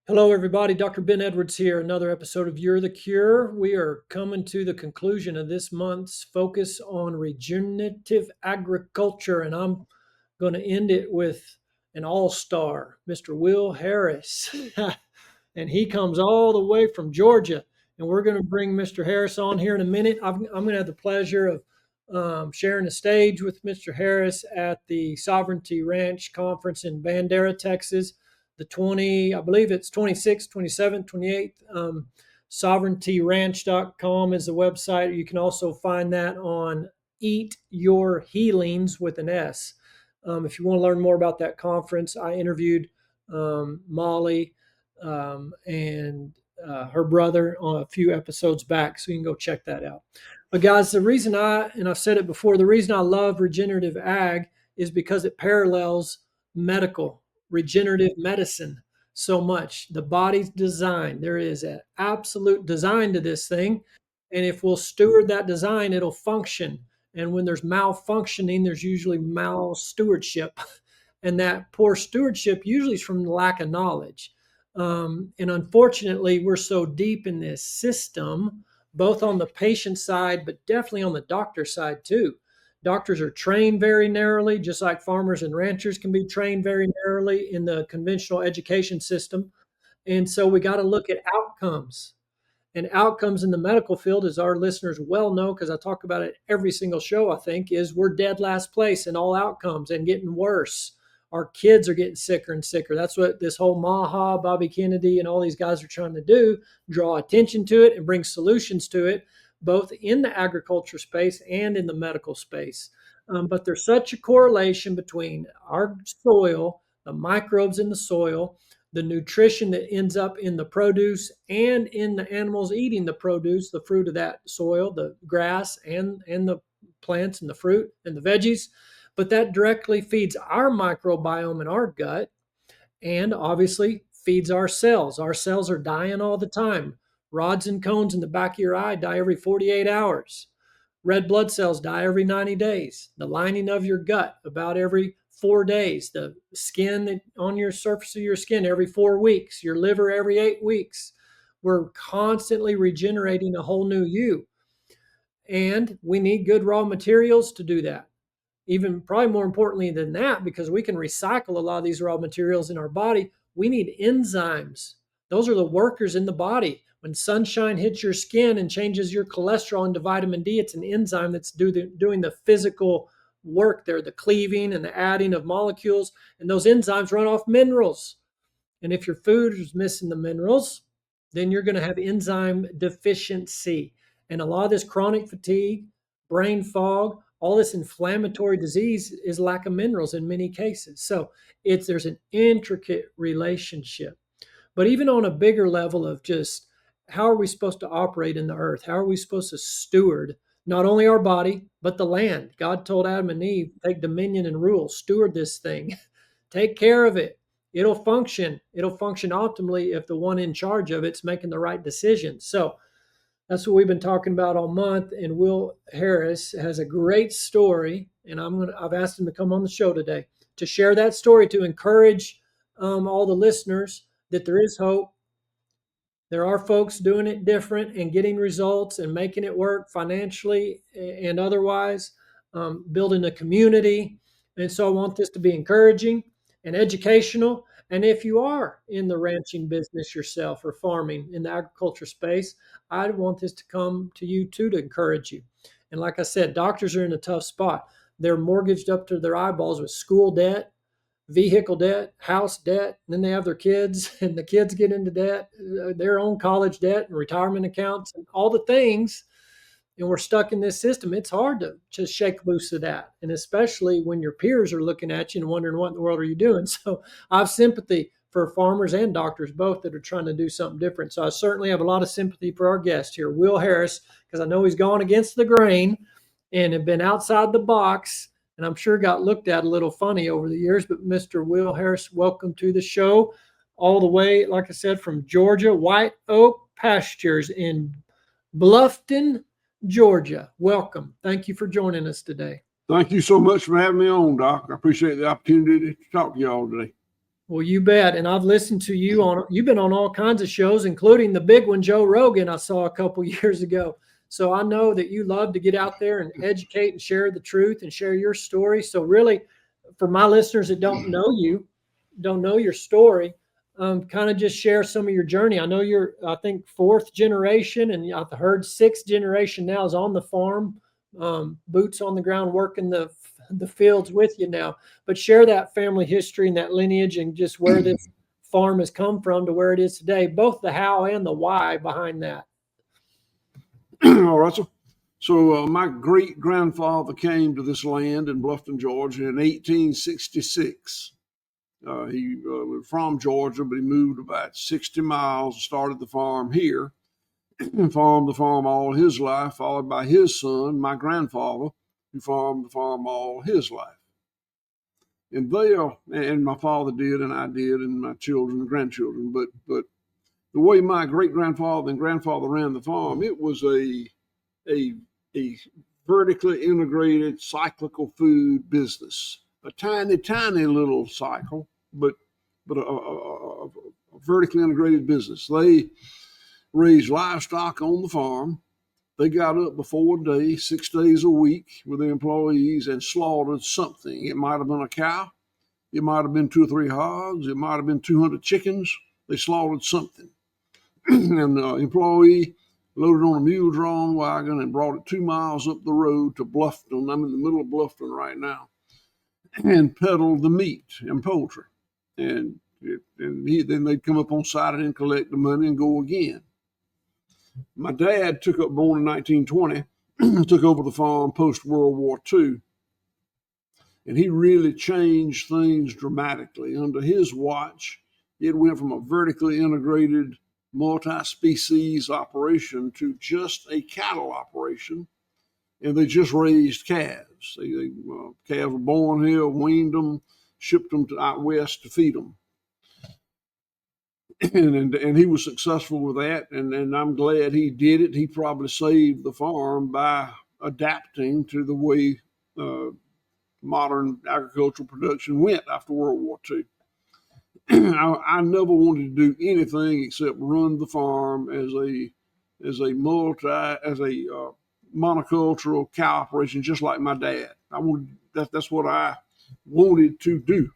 Hello, everybody. Dr. Ben Edwards here. Another episode of You're the Cure. We are coming to the conclusion of this month's focus on regenerative agriculture, and I'm going to end it with an all-star, Mr. Will Harris. And he comes all the way from Georgia. And we're going to bring Mr. Harris on here in a minute. I'm going to have the pleasure of sharing the stage with Mr. Harris at the Sovereignty Ranch Conference in Bandera, Texas. I believe it's 26th, 27th, 28th. Sovereigntyranch.com is the website. You can also find that on Eat Your Healings with an S. If you want to learn more about that conference, I interviewed Molly and her brother on a few episodes back, so you can go check that out. But guys, and I've said it before, the reason I love regenerative ag is because it parallels medical, regenerative medicine so much. The body's design, there is an absolute design to this thing. And if we'll steward that design, it'll function. And when there's malfunctioning, there's usually mal stewardship. And that poor stewardship usually is from the lack of knowledge. And unfortunately, we're so deep in this system, both on the patient side, but definitely on the doctor side too. Doctors are trained very narrowly, just like farmers and ranchers can be trained very narrowly in the conventional education system. And so we got to look at outcomes. And outcomes in the medical field, as our listeners well know, because I talk about it every single show, I think, is we're dead last place in all outcomes and getting worse. Our kids are getting sicker and sicker. That's what this whole Maha, Bobby Kennedy, and all these guys are trying to do, draw attention to it and bring solutions to it, both in the agriculture space and in the medical space. But there's such a correlation between our soil, the microbes in the soil, the nutrition that ends up in the produce and in the animals eating the produce, the fruit of that soil, the grass and the plants and the fruit and the veggies. But that directly feeds our microbiome in our gut and obviously feeds our cells. Our cells are dying all the time. Rods and cones in the back of your eye die every 48 hours. Red blood cells die every 90 days. The lining of your gut about every 4 days. The skin on your surface of your skin every 4 weeks. Your liver every 8 weeks. We're constantly regenerating a whole new you. And we need good raw materials to do that. Even probably more importantly than that, because we can recycle a lot of these raw materials in our body, we need enzymes. Those are the workers in the body. When sunshine hits your skin and changes your cholesterol into vitamin D, it's an enzyme that's doing the physical work there, the cleaving and the adding of molecules. And those enzymes run off minerals. And if your food is missing the minerals, then you're going to have enzyme deficiency. And a lot of this chronic fatigue, brain fog, all this inflammatory disease is lack of minerals in many cases. So there's an intricate relationship. But even on a bigger level of just how are we supposed to operate in the earth? How are we supposed to steward not only our body, but the land? God told Adam and Eve, take dominion and rule, steward this thing, take care of it. It'll function. It'll function optimally if the one in charge of it's making the right decisions. So that's what we've been talking about all month. And Will Harris has a great story, and I've asked him to come on the show today to share that story to encourage all the listeners that there is hope. There are folks doing it different and getting results and making it work financially and otherwise, building a community. And so I want this to be encouraging and educational. And if you are in the ranching business yourself or farming in the agriculture space, I want this to come to you too to encourage you. And like I said, doctors are in a tough spot. They're mortgaged up to their eyeballs with school debt, vehicle debt, house debt, and then they have their kids, and the kids get into debt, their own college debt and retirement accounts and all the things. And we're stuck in this system. It's hard to just shake loose of that. And especially when your peers are looking at you and wondering what in the world are you doing. So I have sympathy for farmers and doctors, both that are trying to do something different. So I certainly have a lot of sympathy for our guest here, Will Harris, because I know he's gone against the grain and have been outside the box, and I'm sure got looked at a little funny over the years. But Mr. Will Harris, welcome to the show, all the way, like I said, from Georgia, White Oak Pastures in Bluffton, Georgia. Welcome. Thank you for joining us today. Thank you so much for having me on, Doc. I appreciate the opportunity to talk to y'all today. Well, you bet. And I've listened to you you've been on all kinds of shows, including the big one, Joe Rogan, I saw a couple years ago. So I know that you love to get out there and educate and share the truth and share your story. So really, for my listeners that don't know you, don't know your story, kind of just share some of your journey. I know you're, I think, fourth generation, and I've heard sixth generation now is on the farm, boots on the ground, working the fields with you now. But share that family history and that lineage, and just where this farm has come from to where it is today, both the how and the why behind that. All right, so my great grandfather came to this land in Bluffton, Georgia, in 1866. He was from Georgia, but he moved about 60 miles, started the farm here, and farmed the farm all his life, followed by his son, my grandfather, who farmed the farm all his life. And my father did, and I did, and my children and grandchildren. But the way my great grandfather and grandfather ran the farm, it was a vertically integrated cyclical food business, a tiny little cycle, but a vertically integrated business. They raised livestock on the farm. They got up before day, 6 days a week with the employees, and slaughtered something. It might have been a cow. It might have been 2 or 3 hogs. It might have been 200 chickens. They slaughtered something. And the employee loaded on a mule-drawn wagon and brought it 2 miles up the road to Bluffton. I'm in the middle of Bluffton right now. And peddled the meat and poultry. And then they'd come up on Saturday and collect the money and go again. My dad born in 1920, took over the farm post-World War II. And he really changed things dramatically. Under his watch, it went from a vertically integrated multi-species operation to just a cattle operation. And they just raised calves. Calves were born here, weaned them, shipped them out west to feed them. And he was successful with that, and I'm glad he did it. He probably saved the farm by adapting to the way modern agricultural production went after World War II. I never wanted to do anything except run the farm as a monocultural cow operation, just like my dad. That's what I wanted to do.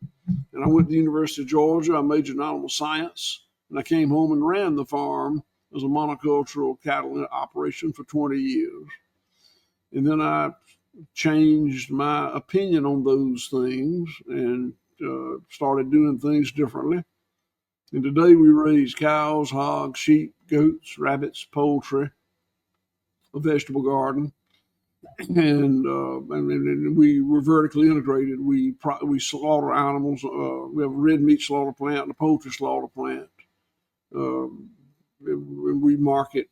And I went to the University of Georgia. I majored in animal science, and I came home and ran the farm as a monocultural cattle operation for 20 years. And then I changed my opinion on those things and started doing things differently. And today we raise cows, hogs, sheep, goats, rabbits, poultry, a vegetable garden, and we were vertically integrated. We slaughter animals. We have a red meat slaughter plant and a poultry slaughter plant. We market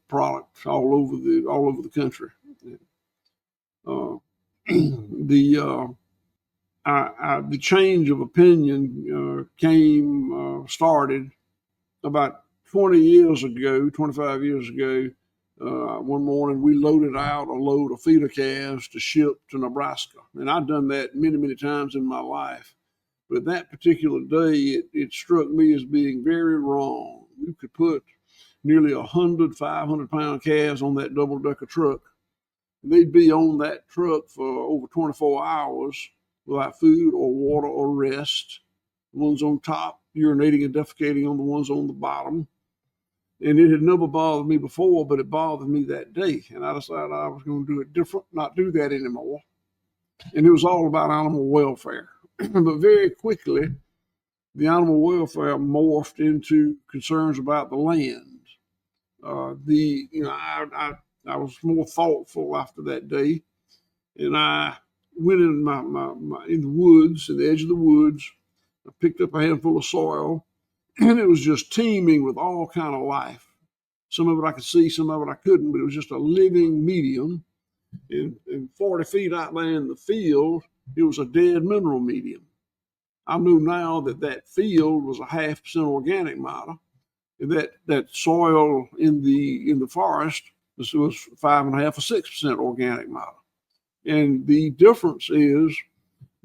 products all over the country. The change of opinion started about 25 years ago. One morning we loaded out a load of feeder calves to ship to Nebraska. And I've done that many times in my life. But that particular day, it struck me as being very wrong. You could put nearly 100 500-pound calves on that double-decker truck. They'd be on that truck for over 24 hours without food or water or rest. The ones on top urinating and defecating on the ones on the bottom. And it had never bothered me before, but it bothered me that day. And I decided I was going to do it different, not do that anymore. And it was all about animal welfare. But very quickly, the animal welfare morphed into concerns about the land. I was more thoughtful after that day, and I went in in the woods, in the edge of the woods. I picked up a handful of soil, and it was just teeming with all kind of life. Some of it I could see, some of it I couldn't, but it was just a living medium. And 40 feet out there in the field, it was a dead mineral medium. I know now that field was a 0.5% organic matter, and that soil in the forest was 5.5 or 6% organic matter. And the difference is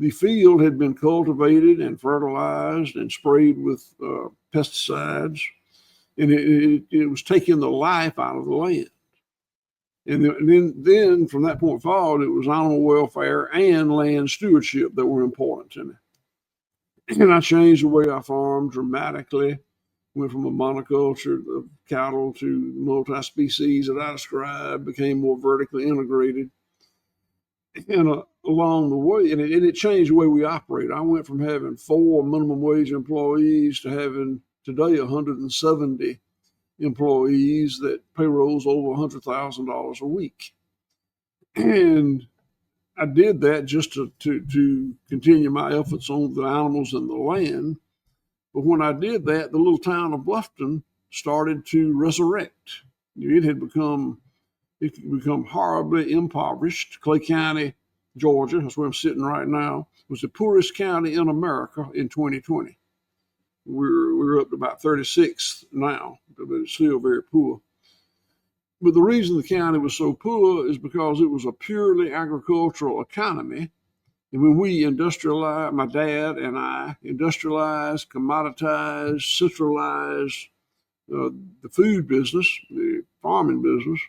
The field had been cultivated and fertilized and sprayed with pesticides, and it was taking the life out of the land. And then from that point forward, it was animal welfare and land stewardship that were important to me. And I changed the way I farmed dramatically. Went from a monoculture of cattle to multi-species that I described, became more vertically integrated. And along the way, and it changed the way we operate. I went from having 4 minimum wage employees to having today 170 employees that payrolls over $100,000 a week. And I did that just to continue my efforts on the animals and the land. But when I did that, the little town of Bluffton started to resurrect. It had become horribly impoverished. Clay County, Georgia, that's where I'm sitting right now, was the poorest county in America in 2020. We're up to about 36th now, but it's still very poor. But the reason the county was so poor is because it was a purely agricultural economy. And when we industrialized, my dad and I industrialized, commoditized, centralized the food business, the farming business,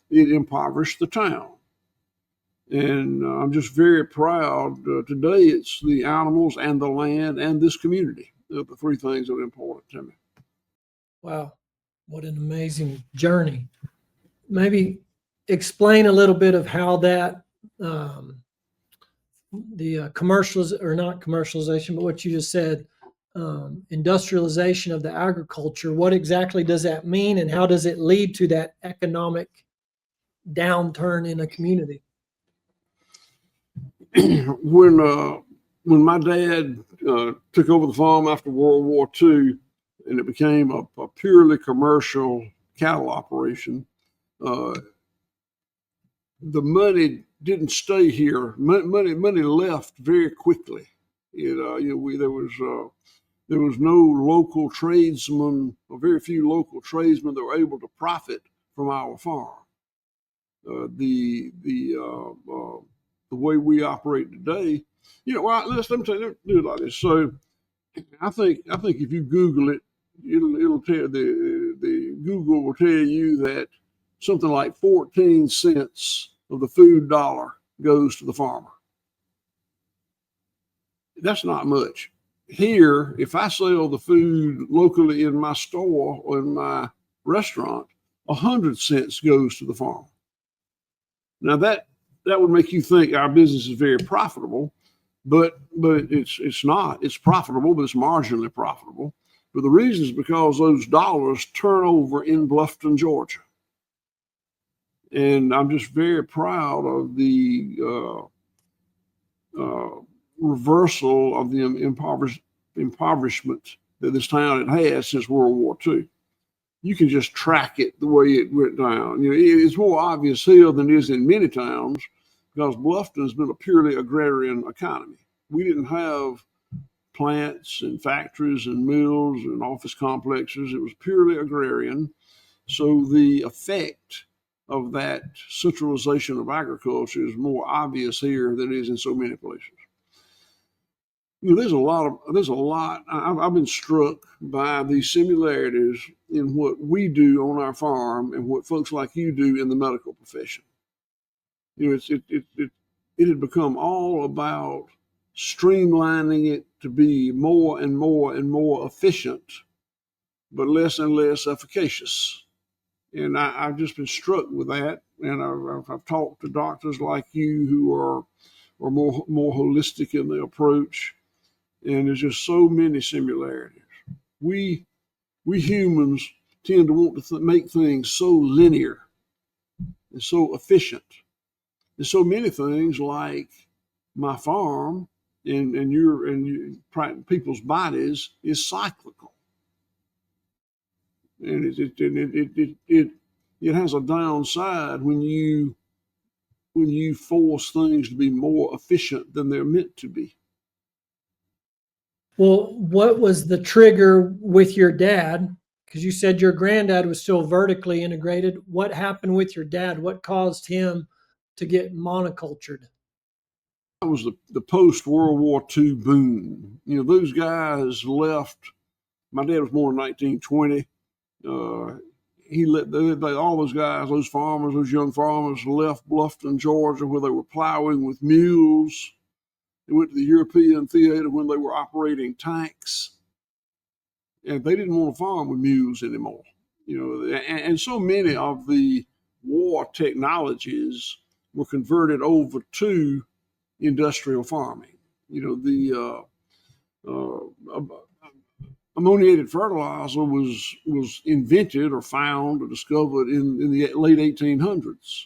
it impoverished the town. And I'm just very proud. Today, it's the animals and the land and this community, the 3 things that are important to me. Wow, what an amazing journey. Maybe explain a little bit of how that the commercials, or not commercialization, but what you just said, industrialization of the agriculture. What exactly does that mean, and how does it lead to that economic downturn in a community? When my dad took over the farm after World War II, and it became a purely commercial cattle operation, the money didn't stay here. Money left very quickly. There was no local tradesmen, or very few local tradesmen that were able to profit from our farm. The way we operate today, well, let me tell you, do it like this. So, I think if you Google it, it'll tell the Google will tell you that something like 14 cents of the food dollar goes to the farmer. That's not much. Here, if I sell the food locally in my store or in my restaurant, 100 cents goes to the farmer. Now that would make you think our business is very profitable, but it's not. It's profitable, but it's marginally profitable. But the reason is because those dollars turn over in Bluffton, Georgia. And I'm just very proud of the reversal of the impoverishment that this town had had since World War II. You can just track it the way it went down. It's more obvious here than it is in many towns, because Bluffton has been a purely agrarian economy. We didn't have plants and factories and mills and office complexes. It was purely agrarian. So the effect of that centralization of agriculture is more obvious here than it is in so many places. There's a lot. I've been struck by the similarities in what we do on our farm and what folks like you do in the medical profession. It had become all about streamlining it to be more and more and more efficient, but less and less efficacious. And I've just been struck with that. And I've talked to doctors like you who are more holistic in their approach. And there's just so many similarities. We humans tend to want to make things so linear and so efficient. And so many things like my farm and people's bodies is cyclical. And it has a downside when you force things to be more efficient than they're meant to be. Well, what was the trigger with your dad? Because you said your granddad was still vertically integrated. What happened with your dad? What caused him to get monocultured? That was the post World War II boom. Those guys left. My dad was born in 1920. He let all those guys, those farmers, those young farmers, left Bluffton, Georgia, where they were plowing with mules. They went to the European theater when they were operating tanks, and they didn't want to farm with mules anymore. And so many of the war technologies were converted over to industrial farming. The ammoniated fertilizer was invented or found or discovered in the late 1800s,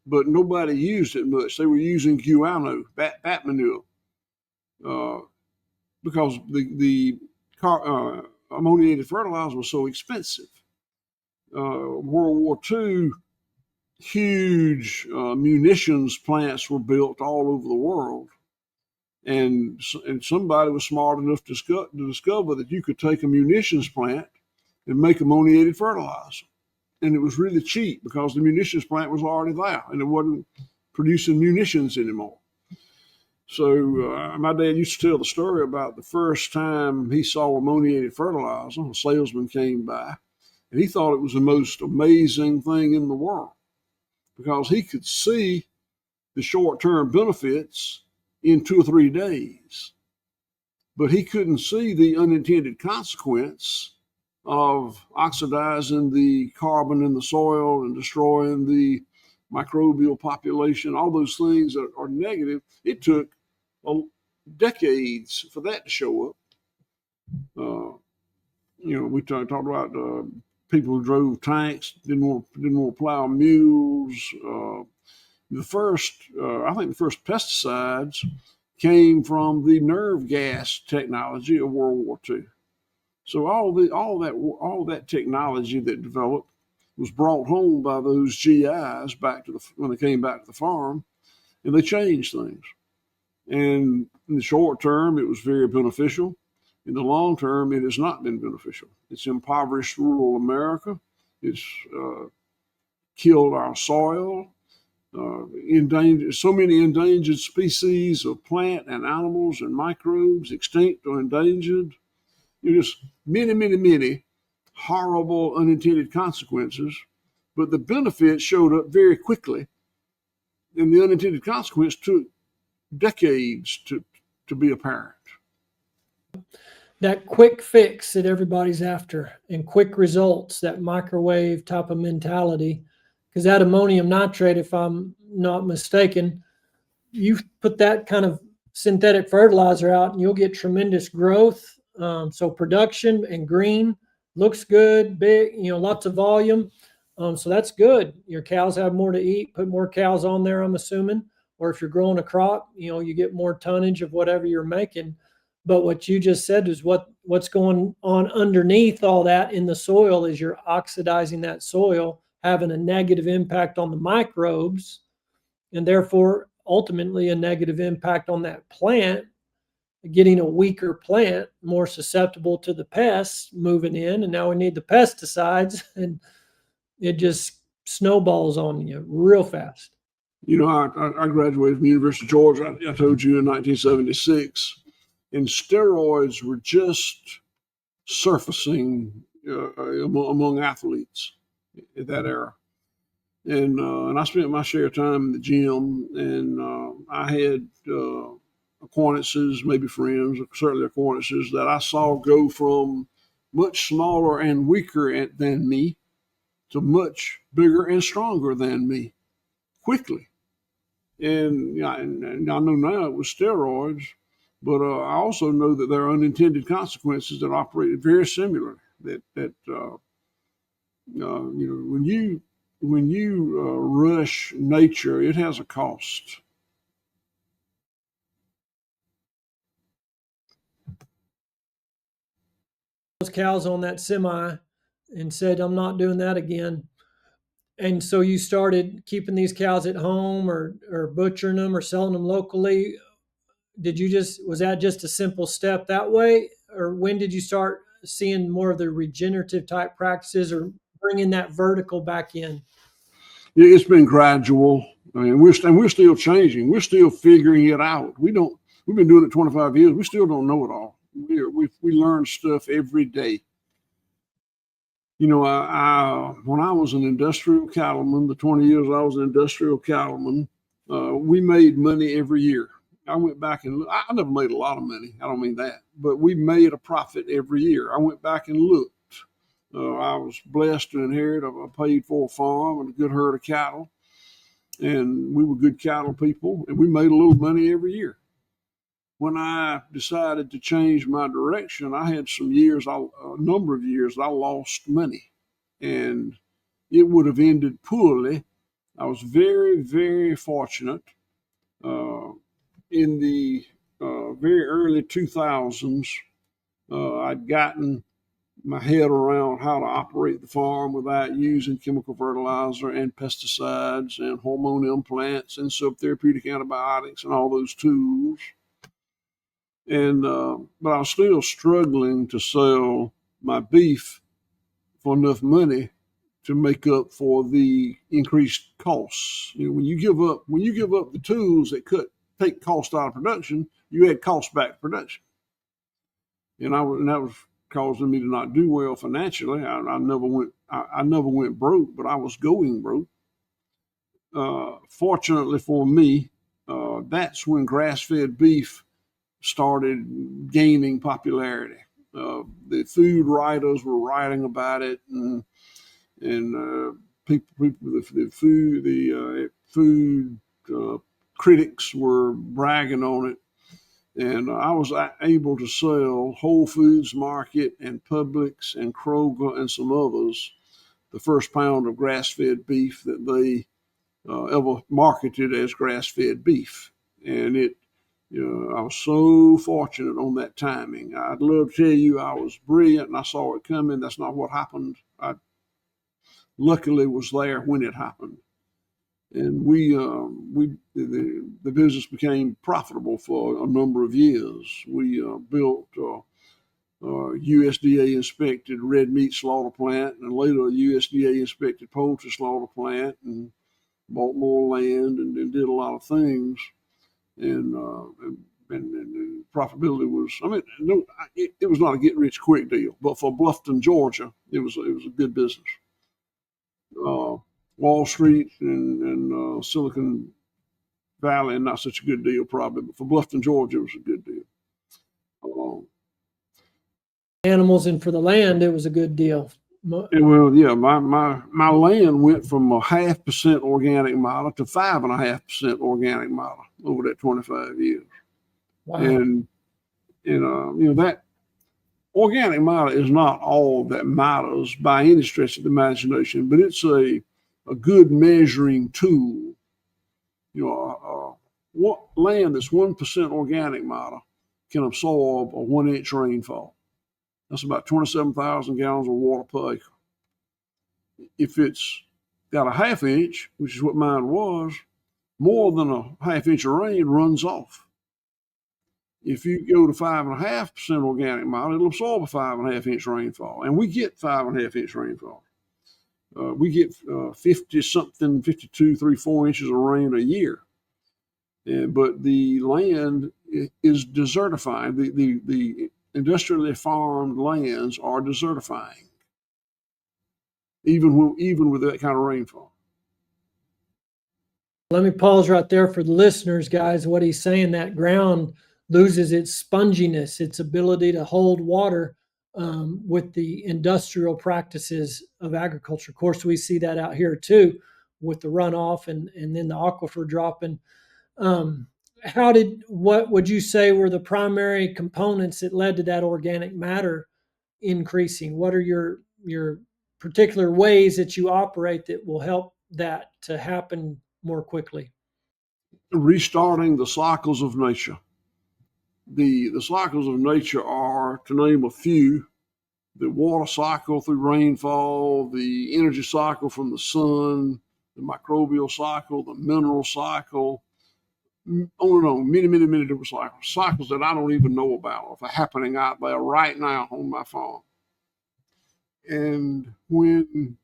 but nobody used it much. They were using guano, bat manure, because the ammoniated fertilizer was so expensive. World War II, huge munitions plants were built all over the world. And somebody was smart enough to discover that you could take a munitions plant and make ammoniated fertilizer. And it was really cheap because the munitions plant was already there and it wasn't producing munitions anymore. So my dad used to tell the story about the first time he saw ammoniated fertilizer. A salesman came by and he thought it was the most amazing thing in the world because he could see the short-term benefits in 2 or 3 days, but he couldn't see the unintended consequence of oxidizing the carbon in the soil and destroying the microbial population, all those things that are negative. It took decades for that to show up. We talked about people who drove tanks, didn't want to plow mules. I think the first pesticides came from the nerve gas technology of World War II. So all that technology that developed was brought home by those GIs when they came back to the farm, and they changed things. And in the short term, it was very beneficial. In the long term, it has not been beneficial. It's impoverished rural America. It's killed our soil. So many endangered species of plant and animals and microbes, extinct or endangered. Just many horrible unintended consequences, but the benefits showed up very quickly, and the unintended consequence took decades to be apparent. That quick fix that everybody's after and quick results, that microwave type of mentality, because that ammonium nitrate, if I'm not mistaken, you put that kind of synthetic fertilizer out and you'll get tremendous growth. So production and green looks good, big, lots of volume. So that's good. Your cows have more to eat, put more cows on there, I'm assuming. Or if you're growing a crop, you get more tonnage of whatever you're making. But what you just said is what's going on underneath all that in the soil is you're oxidizing that soil, having a negative impact on the microbes, and therefore ultimately a negative impact on that plant, getting a weaker plant, more susceptible to the pests moving in. And now we need the pesticides, and it just snowballs on you real fast. I graduated from the University of Georgia, I told you, in 1976, and steroids were just surfacing among athletes at that era. And I spent my share of time in the gym, and I had acquaintances, maybe friends, certainly acquaintances that I saw go from much smaller and weaker than me to much bigger and stronger than me quickly. And I know now it was steroids, but I also know that there are unintended consequences that operate very similar. When you rush nature, it has a cost. Those cows on that semi and said, I'm not doing that again. And so you started keeping these cows at home or butchering them or selling them locally. Was that just a simple step that way? Or when did you start seeing more of the regenerative type practices or bringing that vertical back in? It's been gradual. I mean, we're still changing. We're still figuring it out. We've been doing it 25 years. We still don't know it all. We learn stuff every day. You know, when I was an industrial cattleman, the 20 years I was an industrial cattleman, we made money every year. I went back and I never made a lot of money. I don't mean that, but we made a profit every year. I went back and looked. I was blessed to inherit a paid for farm and a good herd of cattle, and we were good cattle people, and we made a little money every year. When I decided to change my direction, I had a number of years, I lost money, and it would have ended poorly. I was very, very fortunate in the very early 2000s. I'd gotten my head around how to operate the farm without using chemical fertilizer and pesticides and hormone implants and subtherapeutic antibiotics and all those tools. And but I was still struggling to sell my beef for enough money to make up for the increased costs. You know, when you give up the tools that take cost out of production, you add cost back to production. And that was causing me to not do well financially. I never went broke, but I was going broke. Fortunately for me, that's when grass-fed beef started gaining popularity. The food writers were writing about it, and the food critics were bragging on it. And I was able to sell Whole Foods Market and Publix and Kroger and some others the first pound of grass-fed beef that they ever marketed as grass-fed beef. And I was so fortunate on that timing. I'd love to tell you I was brilliant and I saw it coming. That's not what happened. I luckily was there when it happened. And the business became profitable for a number of years. We built USDA inspected red meat slaughter plant, and later a USDA inspected poultry slaughter plant, and bought more land and did a lot of things. And profitability was, I mean, no, it was not a get rich quick deal, but for Bluffton, Georgia, it was a good business. Wall Street and Silicon Valley, not such a good deal probably, but for Bluffton, Georgia, it was a good deal. Animals and for the land, it was a good deal. Well, yeah, my land went from a 0.5% organic matter to 5.5% organic matter over that 25 years. Wow. And that organic matter is not all that matters by any stretch of the imagination, but it's a good measuring tool. What land that's 1% organic matter can absorb a 1-inch rainfall. That's about 27,000 gallons of water per acre. If it's got a 1/2 inch, which is what mine was, more than a 1/2 inch of rain runs off. If you go to 5.5% organic matter, it'll absorb a 5.5 inch rainfall. And we get 5.5 inch rainfall. We get 50 something, 52, 3, 4 inches of rain a year. But the land is desertifying. The industrially farmed lands are desertifying, even with that kind of rainfall. Let me pause right there for the listeners, guys. What he's saying, that ground loses its sponginess, its ability to hold water with the industrial practices of agriculture. Of course, we see that out here too with the runoff and then the aquifer dropping. What would you say were the primary components that led to that organic matter increasing? What are your particular ways that you operate that will help that to happen more quickly? Restarting the cycles of nature. The cycles of nature are, to name a few, the water cycle through rainfall, the energy cycle from the sun, the microbial cycle, the mineral cycle, on and on, many, many, many different cycles that I don't even know about are happening out there right now on my farm. And when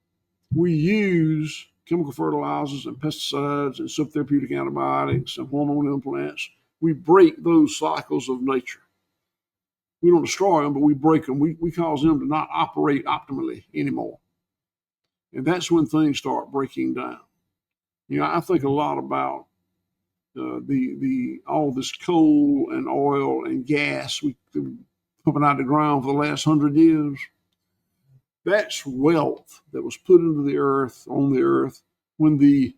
we use chemical fertilizers and pesticides and subtherapeutic antibiotics and hormone implants, we break those cycles of nature. We don't destroy them, but we break them. We cause them to not operate optimally anymore. And that's when things start breaking down. I think a lot about the all this coal and oil and gas we've been pumping out of the ground for the last 100 years. That's wealth that was put into the earth, on the earth, from the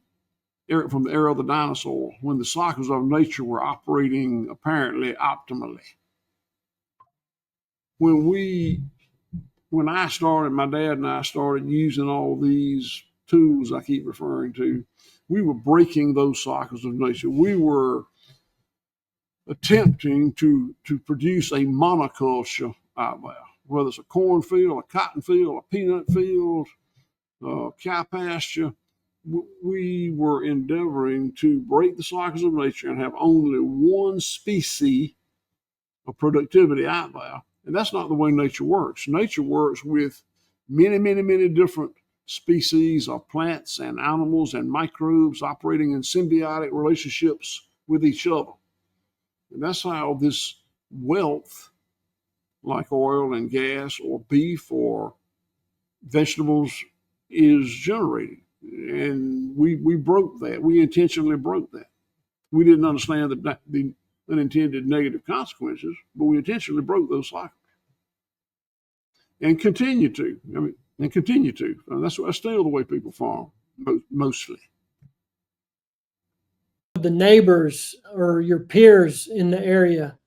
era of the dinosaur, when the cycles of nature were operating apparently optimally. When I started, my dad and I started using all these tools I keep referring to, we were breaking those cycles of nature. We were attempting to produce a monoculture out there, whether it's a cornfield, a cotton field, a peanut field, cow pasture. We were endeavoring to break the cycles of nature and have only one species of productivity out there. And that's not the way nature works. Nature works with many, many, many different species of plants and animals and microbes operating in symbiotic relationships with each other. And that's how this wealth, like oil and gas or beef or vegetables, is generated. And we broke that. We intentionally broke that. We didn't understand the unintended negative consequences, but we intentionally broke those cycles. And continue to. That's still the way people farm, mostly. The neighbors or your peers in the area,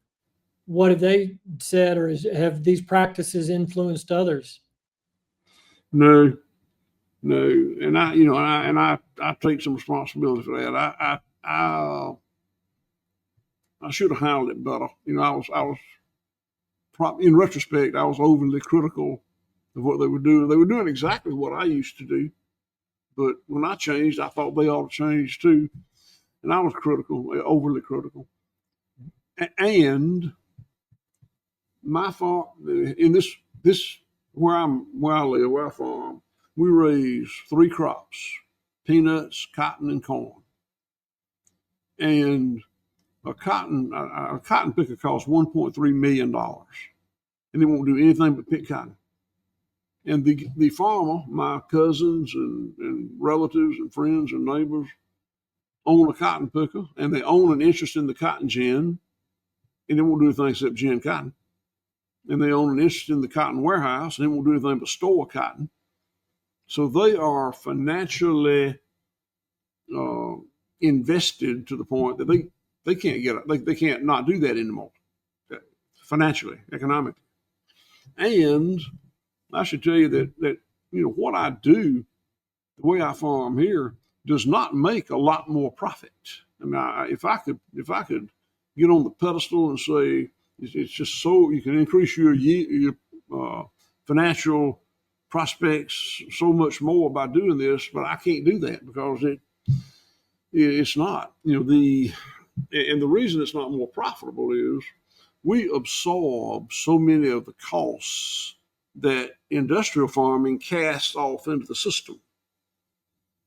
what have they said, or have these practices influenced others? No, and I take some responsibility for that. I should have handled it better. I was probably, in retrospect, I was overly critical of what they were doing. They were doing exactly what I used to do, but when I changed, I thought they ought to change too, and I was critical, overly critical. And my farm in this where I live, where I farm, we raise 3 crops: peanuts, cotton, and corn. And a cotton picker costs $1.3 million, and they won't do anything but pick cotton. And the farmer, my cousins and relatives and friends and neighbors, own a cotton picker, and they own an interest in the cotton gin, and they won't do anything except gin cotton. And they own an interest in the cotton warehouse, and they won't do anything but store cotton. So they are financially invested to the point that they can't they can't not do that anymore, financially, economically. And I should tell you that what I do, the way I farm here, does not make a lot more profit. I mean, if I could get on the pedestal and say it's just so you can increase your financial prospects so much more by doing this, but I can't do that because it's not. And the reason it's not more profitable is we absorb so many of the costs that industrial farming casts off into the system.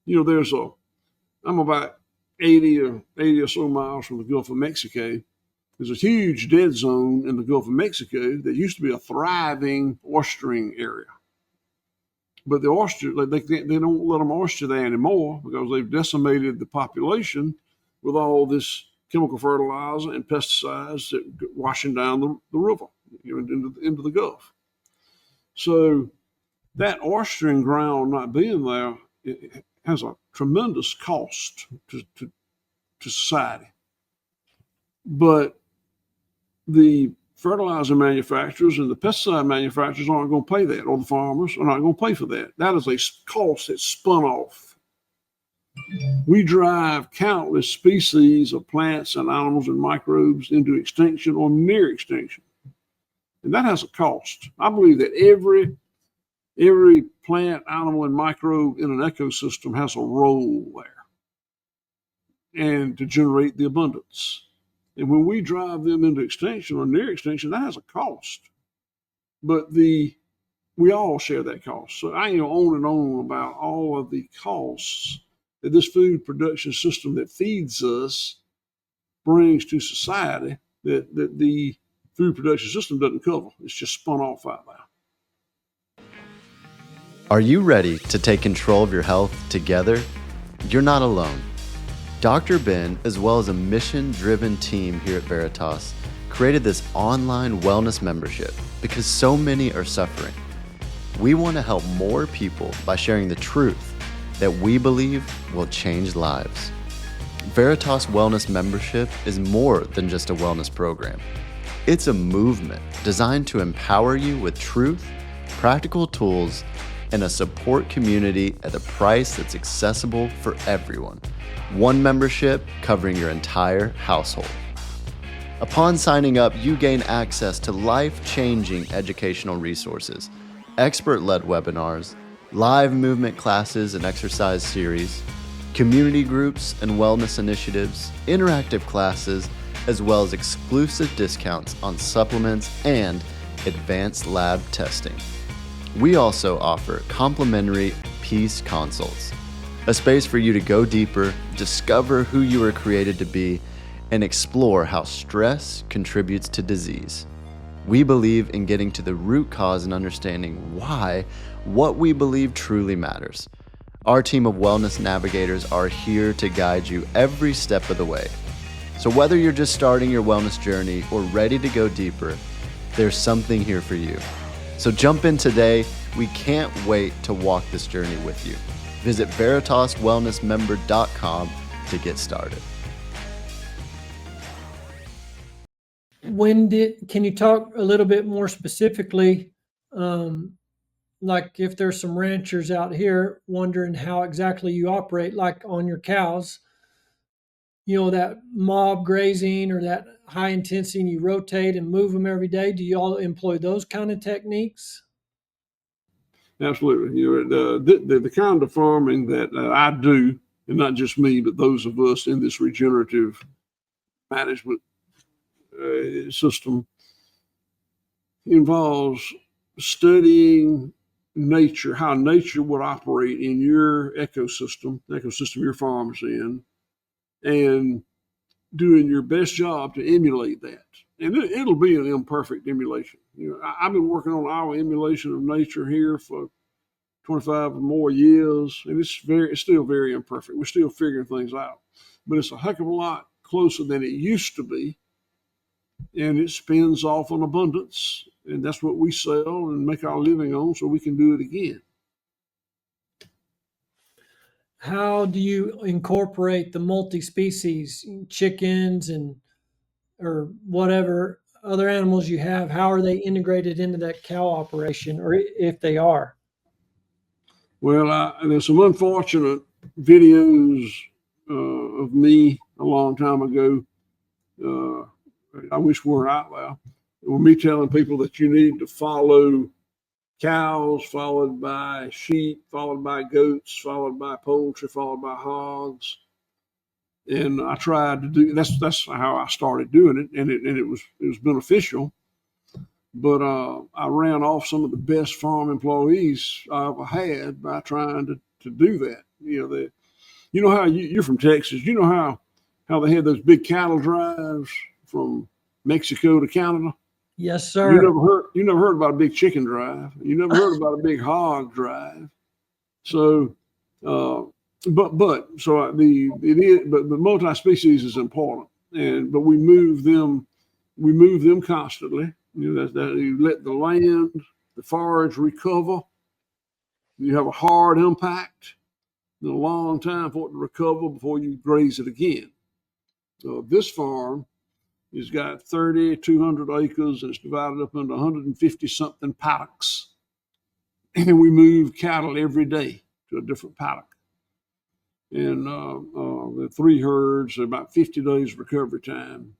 I'm about 80 or so miles from the Gulf of Mexico. There's a huge dead zone in the Gulf of Mexico that used to be a thriving oystering area. But the oyster, they don't let them oyster there anymore because they've decimated the population with all this chemical fertilizer and pesticides that washing down the river, into the Gulf. So that oystering ground not being there, it has a tremendous cost to society. But the fertilizer manufacturers and the pesticide manufacturers aren't going to pay that, or the farmers are not going to pay for that. That is a cost that's spun off. We drive countless species of plants and animals and microbes into extinction or near extinction. And that has a cost. I believe that every plant, animal, and microbe in an ecosystem has a role there, and to generate the abundance. And when we drive them into extinction or near extinction, that has a cost. But we all share that cost. So I on and on about all of the costs that this food production system that feeds us brings to society that the food production system doesn't cover. It's just spun off out there. Are you ready to take control of your health together? You're not alone. Dr. Ben, as well as a mission-driven team here at Veritas, created this online wellness membership because so many are suffering. We want to help more people by sharing the truth that we believe will change lives. Veritas Wellness Membership is more than just a wellness program. It's a movement designed to empower you with truth, practical tools, and a support community at a price that's accessible for everyone. One membership covering your entire household. Upon signing up, you gain access to life-changing educational resources, expert-led webinars, live movement classes and exercise series, community groups and wellness initiatives, interactive classes, as well as exclusive discounts on supplements and advanced lab testing. We also offer complimentary peace consults, a space for you to go deeper, discover who you were created to be, and explore how stress contributes to disease. We believe in getting to the root cause and understanding why what we believe truly matters. Our team of wellness navigators are here to guide you every step of the way. So whether you're just starting your wellness journey or ready to go deeper, there's something here for you. So jump in today. We can't wait to walk this journey with you. Visit VeritasWellnessMember.com to get started. Can you talk a little bit more specifically, like if there's some ranchers out here wondering how exactly you operate, like on your cows, that mob grazing or that high intensity, and you rotate and move them every day. Do you all employ those kind of techniques? Absolutely. The kind of farming that I do, and not just me, but those of us in this regenerative management system, involves studying nature, how nature would operate in your ecosystem your farm is in, and doing your best job to emulate that. And it'll be an imperfect emulation. I've been working on our emulation of nature here for 25 or more years, and it's still very imperfect. We're still figuring things out, but it's a heck of a lot closer than it used to be, and it spins off on abundance, and that's what we sell and make our living on, so we can do it again. How do you incorporate the multi-species chickens or whatever other animals you have? How are they integrated into that cow operation, or if they are? Well, there's some unfortunate videos of me a long time ago. I wish weren't out there. With me telling people that you need to follow cows, followed by sheep, followed by goats, followed by poultry, followed by hogs. And I tried to do that's how I started doing it, and it was beneficial. But I ran off some of the best farm employees I ever had by trying to do that. How you're from Texas. You know how they had those big cattle drives from Mexico to Canada. Yes, sir. You never heard about a big chicken drive. You never heard about a big hog drive. So, but the multi-species is important, but we move them constantly. That you let the land, the forage recover. You have a hard impact, and a long time for it to recover before you graze it again. So this farm has got 3,200 acres, and it's divided up into 150 something paddocks. And we move cattle every day to a different paddock. And the 3 herds are about 50 days recovery time.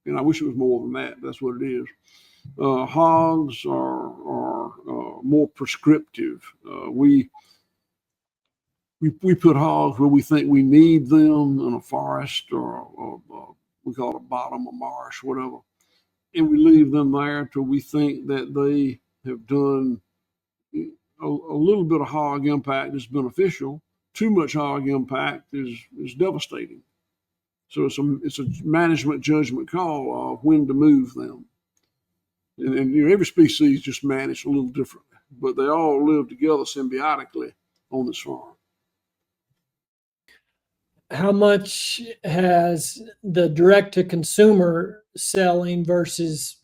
And I wish it was more than that. That's what it is. Hogs are more prescriptive. We put hogs where we think we need them in a forest or we call it a bottom, a marsh, whatever. And we leave them there until we think that they have done a little bit of hog impact is beneficial. too much hog impact is devastating. So it's a management judgment call of when to move them. And every species just managed a little differently, but they all live together symbiotically on this farm. How much has the direct to consumer selling versus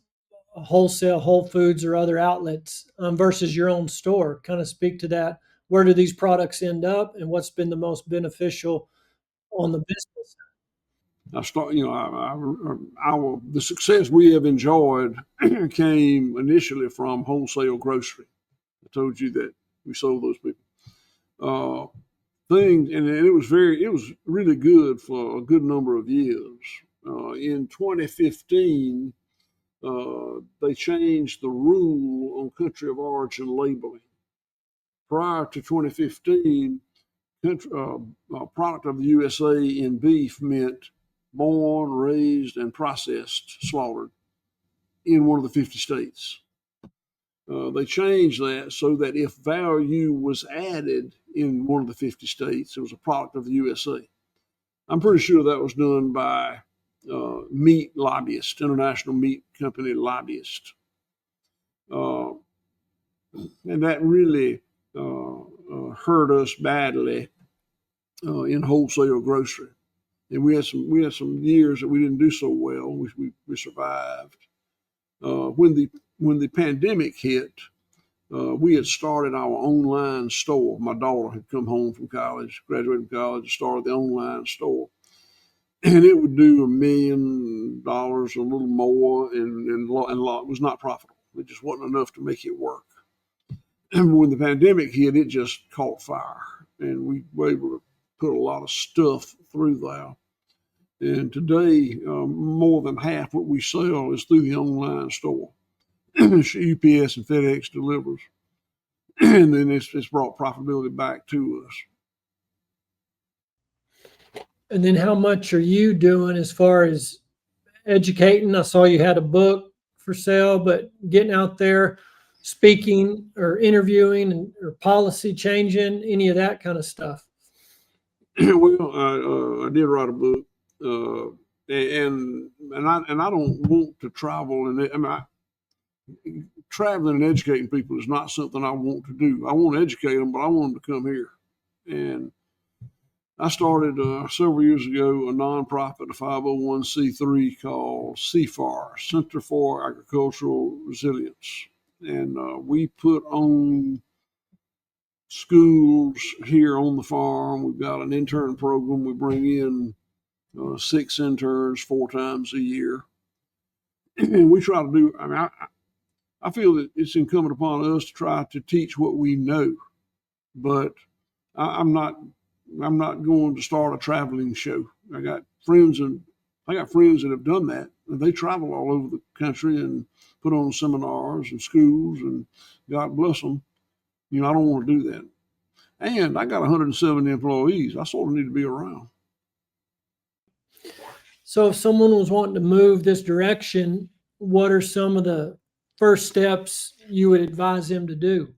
wholesale Whole Foods or other outlets versus your own store? Kind of speak to that. Where do these products end up, and what's been the most beneficial on the business? The success we have enjoyed came initially from wholesale grocery. I told you that we sold those people things, and it was really good for a good number of years. In 2015, they changed the rule on country of origin labeling. Prior to 2015, product of the USA in beef meant born, raised, and processed, slaughtered in one of the 50 states. They changed that so that if value was added in one of the 50 states, it was a product of the USA. I'm pretty sure that was done by meat lobbyists, international meat company lobbyists. And that really hurt us badly in wholesale grocery. And we had some years that we didn't do so well. We survived. When the pandemic hit, we had started our online store. My daughter had come home from college, graduated from college, and started the online store. And it would do $1 million, a little more, and it was not profitable. It just wasn't enough to make it work. And when the pandemic hit, it just caught fire, and we were able to put a lot of stuff through there. And today, more than half what we sell is through the online store. UPS and FedEx delivers, and then it's brought profitability back to us. And then how much are you doing as far as educating? I saw you had a book for sale, but getting out there, speaking or interviewing or policy changing, any of that kind of stuff. Well, I did write a book, and I don't want to travel, and traveling and educating people is not something I want to do. I want to educate them, but I want them to come here. And I started several years ago a nonprofit, a 501c3 called CFAR, Center for Agricultural Resilience. And we put on schools here on the farm. We've got an intern program. We bring in 6 interns 4 times a year. And we try to do, I feel that it's incumbent upon us to try to teach what we know, but I'm not going to start a traveling show. I got friends that have done that, and they travel all over the country and put on seminars and schools, and God bless them. I don't want to do that. And I got 170 employees. I sort of need to be around. So if someone was wanting to move this direction, what are some of the first steps you would advise them to do?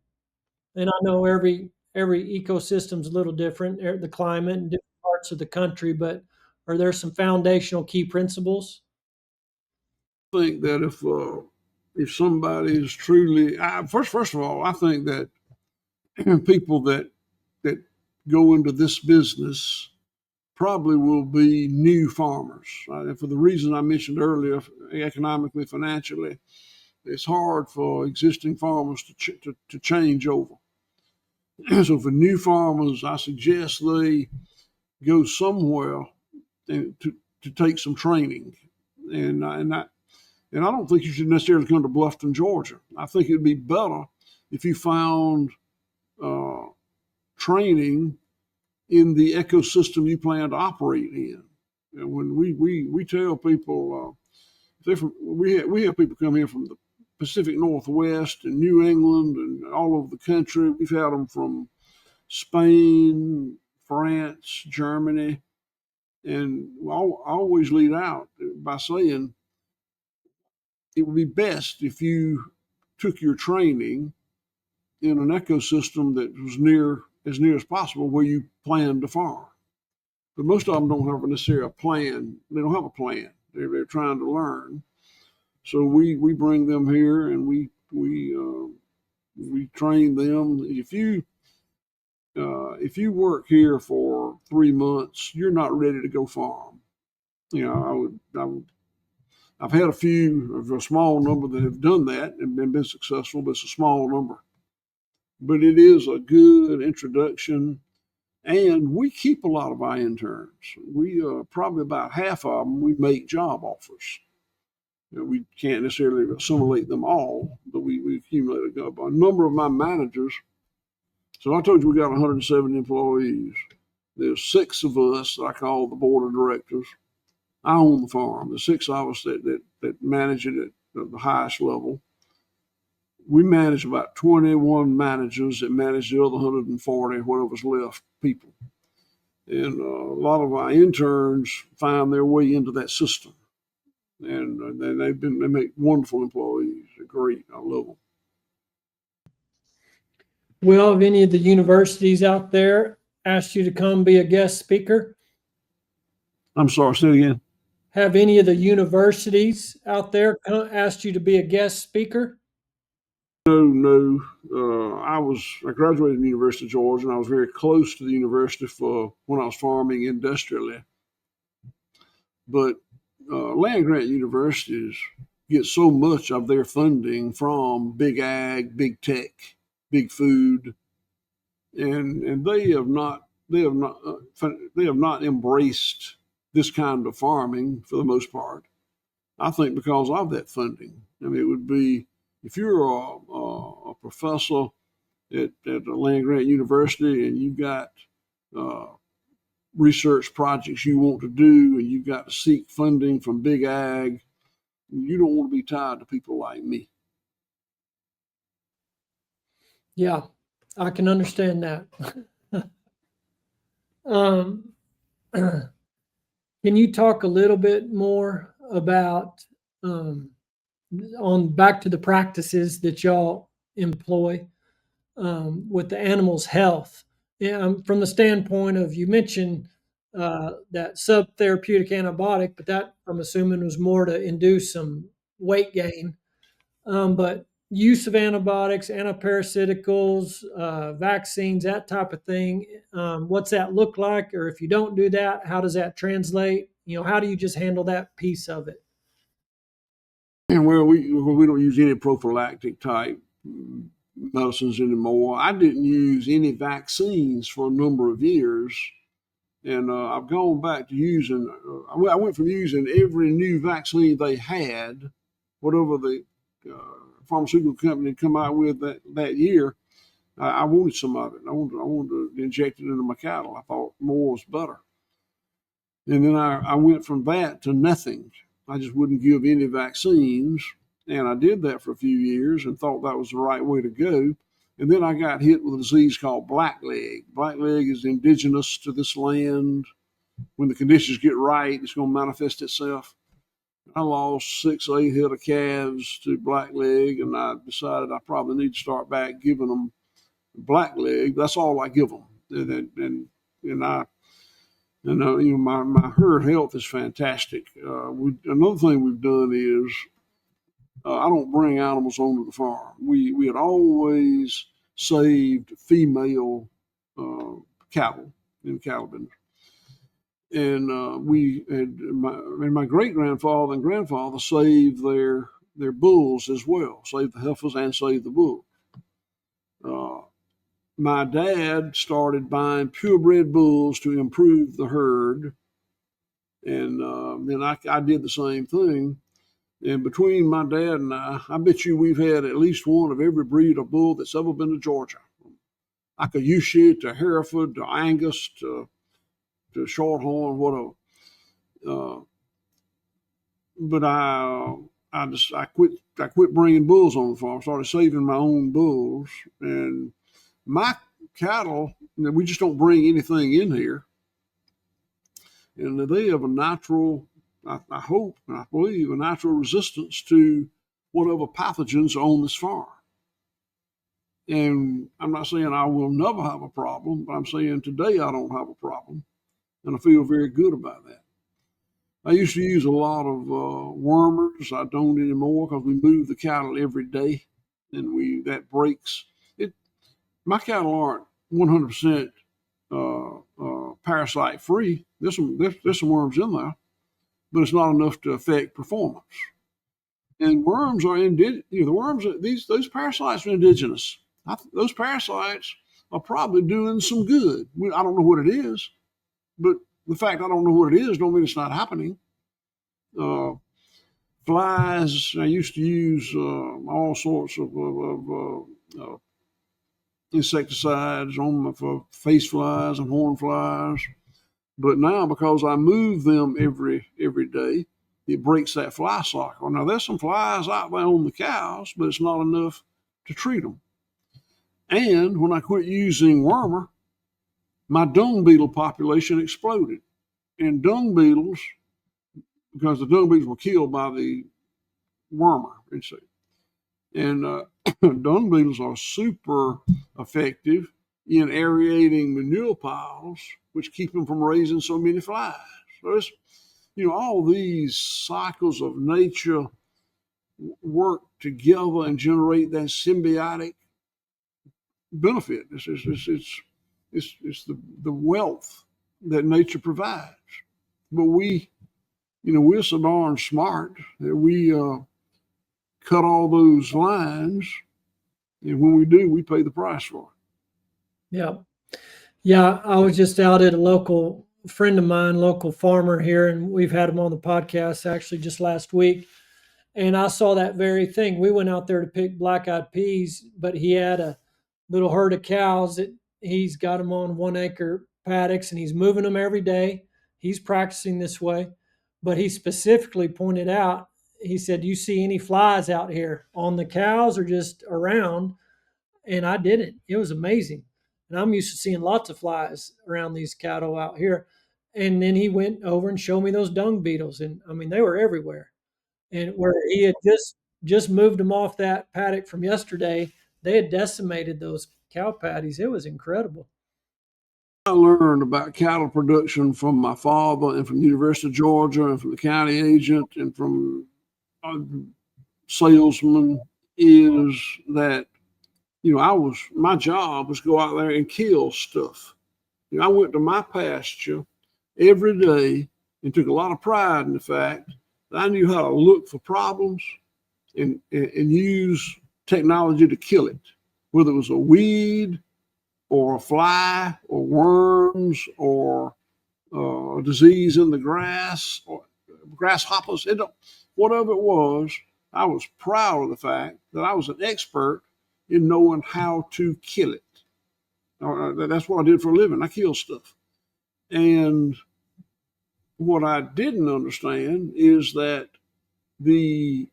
And I know every ecosystem's a little different, the climate in different parts of the country, but are there some foundational key principles? I think that if somebody is truly first of all, I think that people that go into this business probably will be new farmers. And for the reason I mentioned earlier, economically, financially, it's hard for existing farmers to change over. So for new farmers, I suggest they go somewhere to take some training. And I don't think you should necessarily come to Bluffton, Georgia. I think it'd be better if you found training in the ecosystem you plan to operate in. And when we tell people, we have people come here from the Pacific Northwest and New England and all over the country. We've had them from Spain, France, Germany, and I always lead out by saying it would be best if you took your training in an ecosystem that was near as near as possible where you plan to farm. But most of them don't have necessarily a plan. They don't have a plan. They're trying to learn. So we bring them here and we train them. If you work here for 3 months, you're not ready to go farm. I've had a small number that have done that and been successful, but it's a small number. But it is a good introduction, and we keep a lot of our interns. We probably about half of them we make job offers. We can't necessarily assimilate them all, but we accumulate a number of my managers. So I told you we got 170 employees. There's 6 of us that I call the board of directors. I own the farm. There's 6 of us that manage it at the highest level. We manage about 21 managers that manage the other 140, whatever's left, people. And a lot of our interns find their way into that system. And they make wonderful employees. They're great. I love them. Well, have any of the universities out there asked you to come be a guest speaker? I'm sorry, say it again. Have any of the universities out there asked you to be a guest speaker? No. I graduated from the University of Georgia, and I was very close to the university for when I was farming industrially. But land grant universities get so much of their funding from big ag, big tech, big food, and they have not embraced this kind of farming for the most part. I think because of that funding. I mean, it would be if you're a professor at a land grant university and you've got research projects you want to do and you've got to seek funding from big ag, you don't want to be tied to people like me. Yeah, I can understand that. Can you talk a little bit more about on back to the practices that y'all employ with the animal's health? Yeah, from the standpoint of you mentioned that subtherapeutic antibiotic, but that I'm assuming was more to induce some weight gain. But use of antibiotics, antiparasiticals, vaccines, that type of thing. What's that look like? Or if you don't do that, how does that translate? How do you just handle that piece of it? And we don't use any prophylactic type medicines anymore. I didn't use any vaccines for a number of years. And I've gone back to using, I went from using every new vaccine they had, whatever the pharmaceutical company come out with that year. I wanted some of it. I wanted to inject it into my cattle. I thought more was better. And then I went from that to nothing. I just wouldn't give any vaccines. And I did that for a few years and thought that was the right way to go. And then I got hit with a disease called blackleg. Blackleg is indigenous to this land. When the conditions get right, it's going to manifest itself. I lost 6 or 8 head of calves to blackleg, and I decided I probably need to start back giving them blackleg. That's all I give them. My herd health is fantastic. Another thing we've done is I don't bring animals onto the farm. We had always saved female cattle in cattle business. And my great grandfather and grandfather saved their bulls as well, saved the heifers and saved the bulls. My dad started buying purebred bulls to improve the herd, and then I did the same thing. And between my dad and I bet you we've had at least one of every breed of bull that's ever been to Georgia. Akayushi to Hereford to Angus to Shorthorn, whatever. But I quit bringing bulls on the farm. Started saving my own bulls, and my cattle. We just don't bring anything in here, and they have a natural. I hope and I believe a natural resistance to whatever pathogens are on this farm. And I'm not saying I will never have a problem, but I'm saying today I don't have a problem. And I feel very good about that. I used to use a lot of wormers. I don't anymore because we move the cattle every day, and that breaks it. My cattle aren't 100% parasite free. There's some worms in there, but it's not enough to affect performance. And worms are the worms those parasites are indigenous. Those parasites are probably doing some good. I don't know what it is, but the fact I don't know what it is don't mean it's not happening. Uh, Flies. I used to use all sorts of insecticides for face flies and horn flies. But now, because I move them every day, it breaks that fly cycle. Now, there's some flies out there on the cows, but it's not enough to treat them. And when I quit using wormer, my dung beetle population exploded. And dung beetles, because the dung beetles were killed by the wormer, and dung beetles are super effective in aerating manure piles, which keep them from raising so many flies. So it's, all these cycles of nature work together and generate that symbiotic benefit. It's the wealth that nature provides. But we're so darn smart that we cut all those lines, and when we do, we pay the price for it. Yeah. Yeah. I was just out at a local friend of mine, local farmer here, and we've had him on the podcast actually just last week. And I saw that very thing. We went out there to pick black-eyed peas, but he had a little herd of cows that he's got them on 1 acre paddocks, and he's moving them every day. He's practicing this way, but he specifically pointed out, he said, "Do you see any flies out here on the cows or just around?" And I didn't. It was amazing. And I'm used to seeing lots of flies around these cattle out here. And then he went over and showed me those dung beetles, and I mean they were everywhere. And where he had just moved them off that paddock from yesterday, they had decimated those cow patties. It was incredible. I learned about cattle production from my father and from the University of Georgia and from the county agent and from salesman is that my job was to go out there and kill stuff. I went to my pasture every day and took a lot of pride in the fact that I knew how to look for problems and use technology to kill it, whether it was a weed or a fly or worms or a disease in the grass or grasshoppers, whatever it was. I was proud of the fact that I was an expert in knowing how to kill it. That's what I did for a living. I killed stuff. And what I didn't understand is that the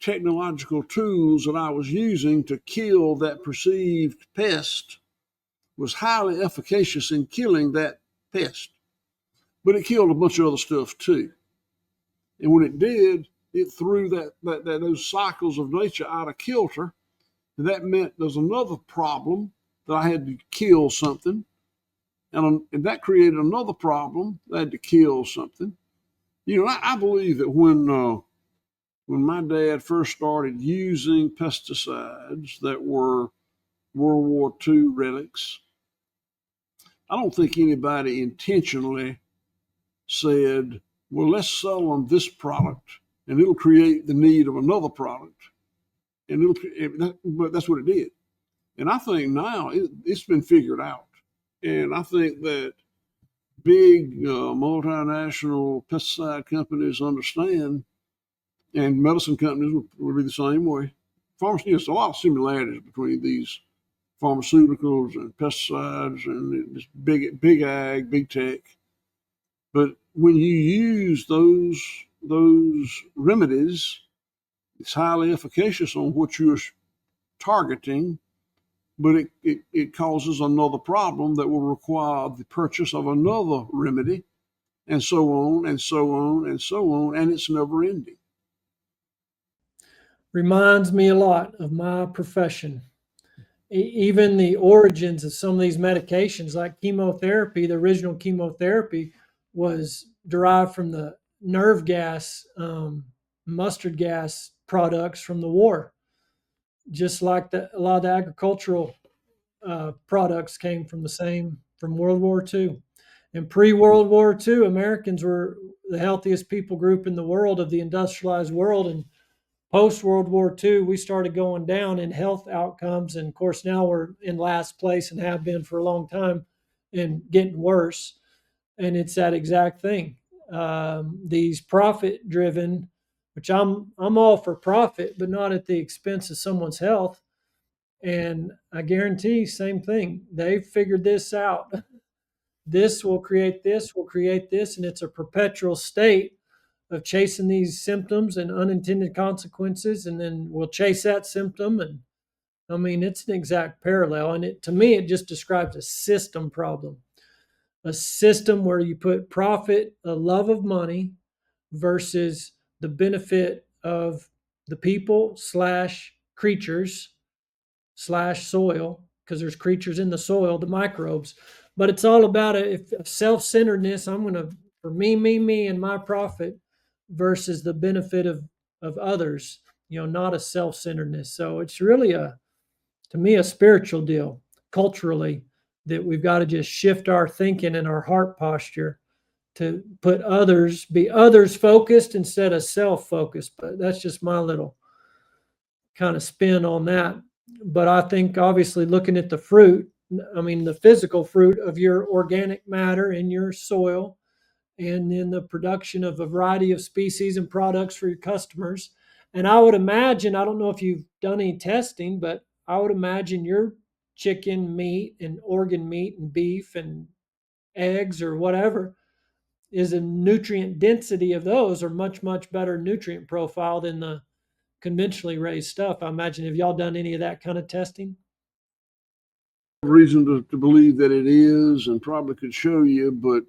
technological tools that I was using to kill that perceived pest was highly efficacious in killing that pest. But it killed a bunch of other stuff too. And when it did, it threw those cycles of nature out of kilter. And that meant there's another problem that I had to kill something. And that created another problem. I had to kill something. I believe that when my dad first started using pesticides that were World War II relics, I don't think anybody intentionally said, well, let's sell them this product and it'll create the need of another product. But that's what it did. And I think now it's been figured out. And I think that big multinational pesticide companies understand, and medicine companies would be the same way. There's a lot of similarities between these pharmaceuticals and pesticides and this big ag, big tech. But when you use those remedies, it's highly efficacious on what you're targeting, but it causes another problem that will require the purchase of another remedy, and so on and so on and so on, and it's never ending. Reminds me a lot of my profession. even the origins of some of these medications, like chemotherapy, the original chemotherapy was derived from the nerve gas, mustard gas products from the war, just like a lot of the agricultural products came from from World War II. And pre-World War II, Americans were the healthiest people group in the world of the industrialized world. And post-World War II, we started going down in health outcomes. And of course, now we're in last place and have been for a long time and getting worse. And it's that exact thing. These profit-driven, which I'm all for profit, but not at the expense of someone's health. And I guarantee, same thing. They've figured this out. This will create this, will create this, and it's a perpetual state of chasing these symptoms and unintended consequences, and then we'll chase that symptom. And I mean, it's an exact parallel. And to me, it just describes a system problem, a system where you put profit, a love of money, versus the benefit of the people slash creatures slash soil, because there's creatures in the soil, the microbes. But it's all about self-centeredness. I'm going to, for me, and my profit versus the benefit of others, not a self-centeredness. So it's really to me, a spiritual deal culturally, that we've got to just shift our thinking and our heart posture to be others focused instead of self focused. But that's just my little kind of spin on that. But I think obviously looking at the fruit, I mean, the physical fruit of your organic matter in your soil, and then the production of a variety of species and products for your customers. And I would imagine, I don't know if you've done any testing, but I would imagine your chicken meat and organ meat and beef and eggs or whatever is a nutrient density of those are much, much better nutrient profile than the conventionally raised stuff. I imagine, have y'all done any of that kind of testing? Reason to believe that it is, and probably could show you, but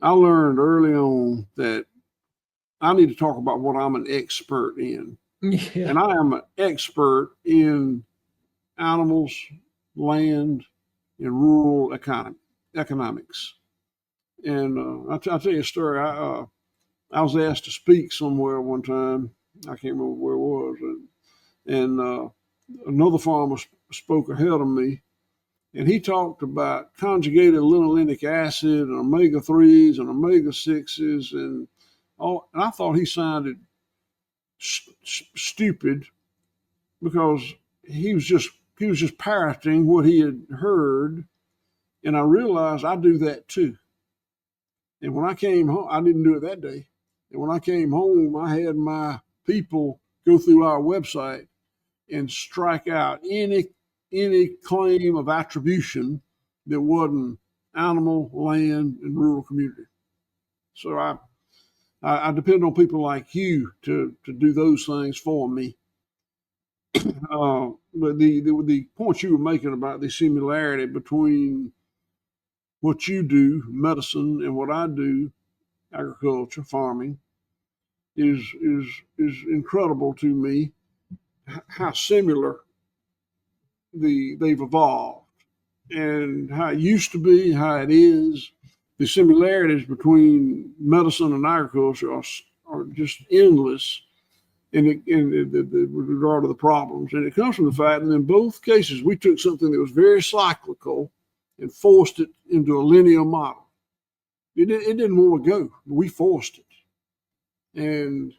I learned early on that I need to talk about what I'm an expert in. Yeah. And I am an expert in animals, land, and rural economics. And I'll tell you a story. I was asked to speak somewhere one time. I can't remember where it was. And another farmer spoke ahead of me, and he talked about conjugated linolenic acid and omega-3s and omega-6s and all. And I thought he sounded stupid because he was just parroting what he had heard. And I realized I do that too. And when I came home, I didn't do it that day. And when I came home, I had my people go through our website and strike out any claim of attribution that wasn't animal, land, and rural community. So I depend on people like you to do those things for me. But the point you were making about the similarity between what you do, medicine, and what I do, agriculture, farming, is incredible to me. How similar they've evolved, and how it used to be, how it is. The similarities between medicine and agriculture are just endless with regard to the problems. And it comes from the fact that in both cases, we took something that was very cyclical and forced it into a linear model. It didn't want to go. We forced it. And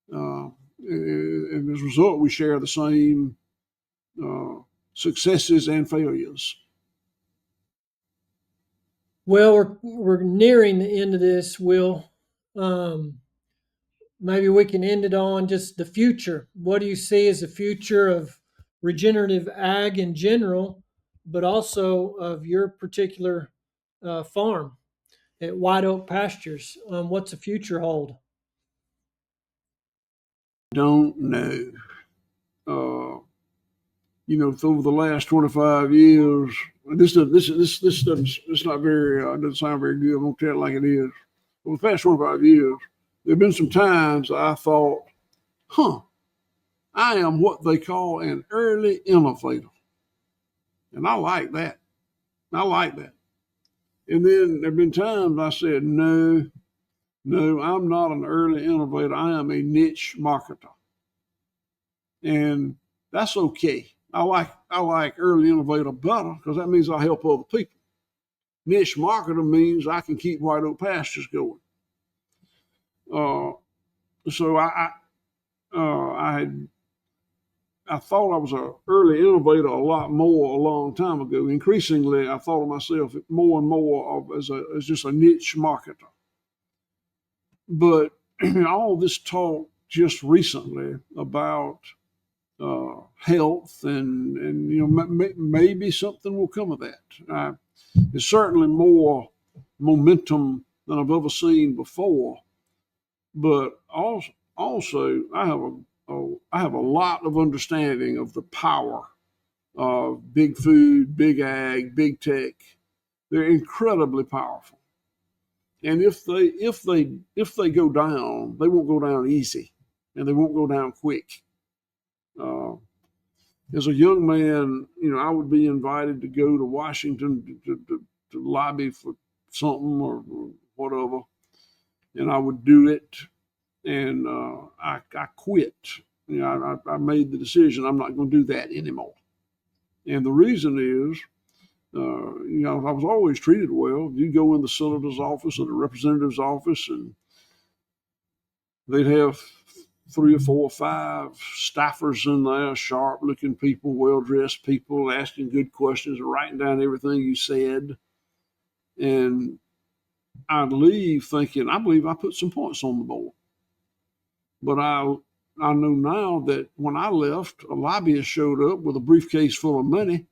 as a result, we share the same successes and failures. Well, we're nearing the end of this, Will. Maybe we can end it on just the future. What do you see as the future of regenerative ag in general, but also of your particular farm at White Oak Pastures? What's the future hold? Don't know. Over the last 25 years, this doesn't not very doesn't sound very good. I'm gonna tell it like it is. Over the past 25 years, there have been some times I thought, I am what they call an early innovator. And I like that. I like that. And then there have been times I said, no, I'm not an early innovator. I am a niche marketer. And that's okay. I like early innovator better because that means I help other people. Niche marketer means I can keep White Oak Pastures going. So I thought I was an early innovator a lot more a long time ago. Increasingly, I thought of myself more and more as just a niche marketer. But all this talk just recently about health and maybe something will come of that. There's certainly more momentum than I've ever seen before, but also I have a lot of understanding of the power of big food, big ag, big tech. They're incredibly powerful, and if they go down, they won't go down easy, and they won't go down quick. As a young man, I would be invited to go to Washington to lobby for something or whatever, and I would do it, and I quit. I made the decision I'm not going to do that anymore. And the reason is, I was always treated well. You go in the senator's office or the representative's office, and they'd have 3 or 4 or 5 staffers in there, sharp-looking people, well-dressed people, asking good questions, writing down everything you said. And I'd leave thinking, I believe I put some points on the board. But I know now that when I left, a lobbyist showed up with a briefcase full of money,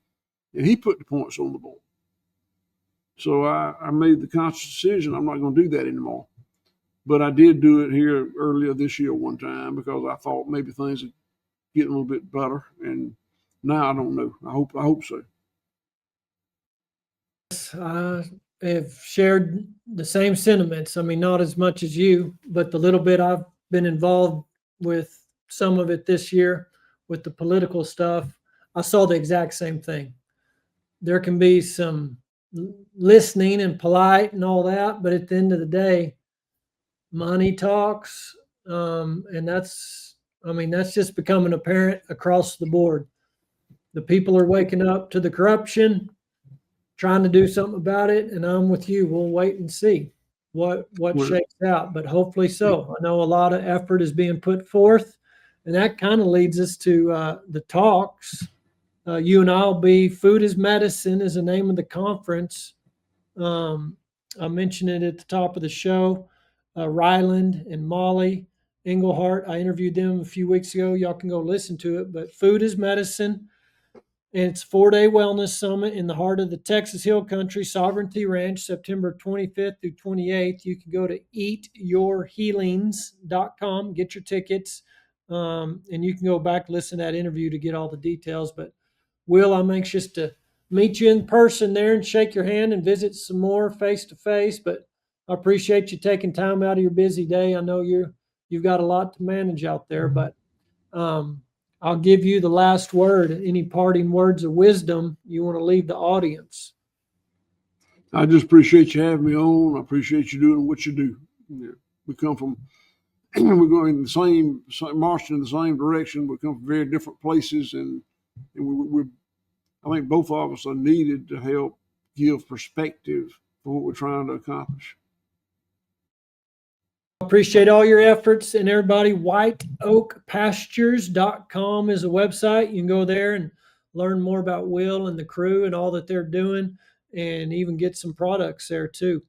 and he put the points on the board. So I made the conscious decision I'm not going to do that anymore. But I did do it here earlier this year one time because I thought maybe things would get a little bit better. And now I don't know. I hope so. I have shared the same sentiments. I mean, not as much as you, but the little bit I've been involved with some of it this year with the political stuff, I saw the exact same thing. There can be some listening and polite and all that, but at the end of the day, money talks, and that's just becoming apparent across the board. The people are waking up to the corruption, trying to do something about it, and I'm with you. We'll wait and see what shakes out, but hopefully so. I know a lot of effort is being put forth, and that kind of leads us to the talks. You and I'll be Food is Medicine is the name of the conference. I mentioned it at the top of the show. Ryland and Molly Englehart, I interviewed them a few weeks ago. Y'all can go listen to it. But Food is Medicine, and it's a 4-day wellness summit in the heart of the Texas Hill Country Sovereignty Ranch, September 25th through 28th. You can go to eatyourhealings.com, get your tickets, and you can go back and listen to that interview to get all the details. But Will, I'm anxious to meet you in person there and shake your hand and visit some more face to face. But I appreciate you taking time out of your busy day. I know you've got a lot to manage out there, but I'll give you the last word. Any parting words of wisdom you want to leave the audience? I just appreciate you having me on. I appreciate you doing what you do. We come from, we're going in the same, marching in the same direction. We come from very different places, and I think both of us are needed to help give perspective for what we're trying to accomplish. Appreciate all your efforts, and everybody, whiteoakpastures.com is a website. You can go there and learn more about Will and the crew and all that they're doing, and even get some products there too.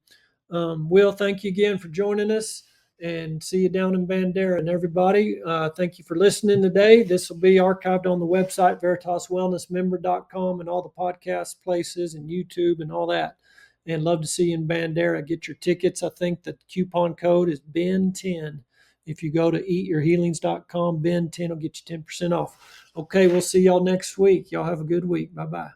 Will, thank you again for joining us, and see you down in Bandera. And everybody, thank you for listening today. This will be archived on the website, veritaswellnessmember.com, and all the podcast places and YouTube and all that. And love to see you in Bandera. Get your tickets. I think the coupon code is BEN10. If you go to eatyourhealings.com, BEN10 will get you 10% off. Okay, we'll see y'all next week. Y'all have a good week. Bye-bye.